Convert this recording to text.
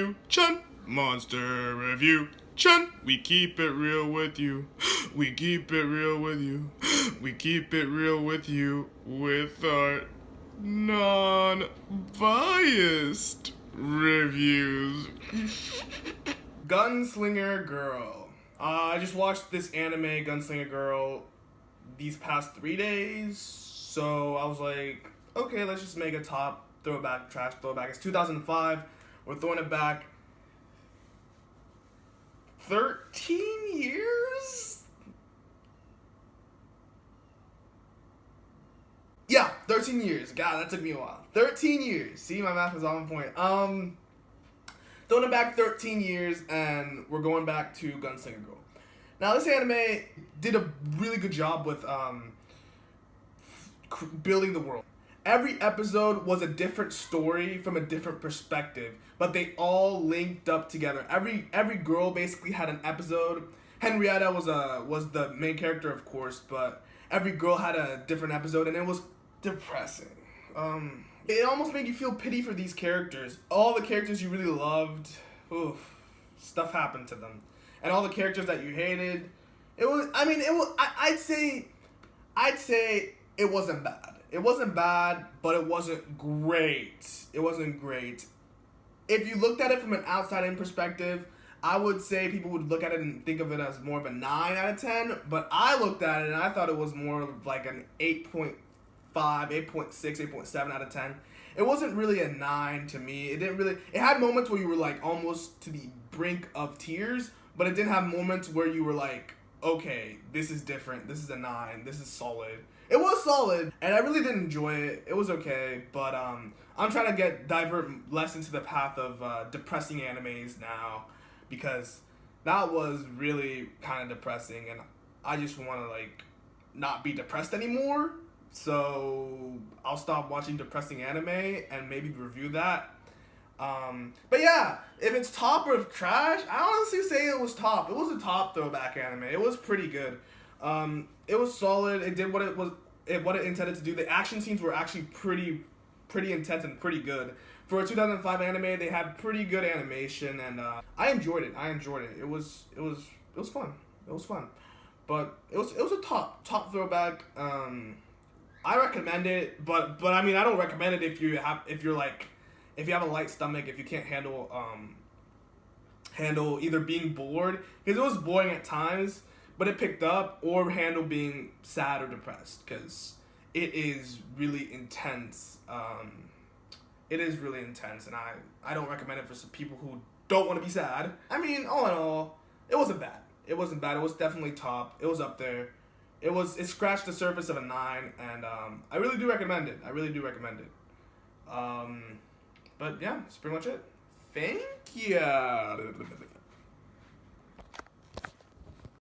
Reviewchan, Monster Reviewchan. We keep it real with you. We keep it real with you. We keep it real with you with our non-biased reviews. Gunslinger Girl. I just watched this anime, Gunslinger Girl, these past 3 days. So I was like, okay, let's just make a top throwback, trash throwback. It's 2005. We're throwing it back 13 years? Yeah, 13 years. God, that took me a while. 13 years. See, my math is on point. Throwing it back 13 years, and we're going back to Gunslinger Girl. Now, this anime did a really good job with building the world. Every episode was a different story from a different perspective, but they all linked up together. Every girl basically had an episode. Henrietta was the main character, of course, but every girl had a different episode, and it was depressing. It almost made you feel pity for these characters. All the characters you really loved, stuff happened to them, and all the characters that you hated, I'd say it wasn't bad. It wasn't bad, but it wasn't great. It wasn't great. If you looked at it from an outside-in perspective, I would say people would look at it and think of it as more of a 9 out of 10, but I looked at it and I thought it was more of like an 8.5, 8.6, 8.7 out of 10. It wasn't really a 9 to me. It had moments where you were like almost to the brink of tears, but it didn't have moments where you were like, okay, this is different. This is a 9. This is solid. It was solid, and I really did enjoy it. It was okay, but I'm trying to divert less into the path of depressing animes now, because that was really kind of depressing, and I just want to like not be depressed anymore. So I'll stop watching depressing anime and maybe review that. But yeah, if it's top or if trash, I honestly say it was top. It was a top throwback anime. It was pretty good. It was solid. It did what it intended to do. The action scenes were actually pretty intense and pretty good. For a 2005 anime, they had pretty good animation, and I enjoyed it. It was fun. It was fun. But it was a top throwback. I recommend it, but I mean, I don't recommend it if you have a light stomach, if you can't handle either being bored, because it was boring at times, but it picked up, or handle being sad or depressed, because it is really intense. It is really intense, and I don't recommend it for some people who don't want to be sad. I mean, all in all, it wasn't bad. It wasn't bad. It was definitely top. It was up there. It scratched the surface of a 9, and I really do recommend it. But yeah, that's pretty much it. Thank you.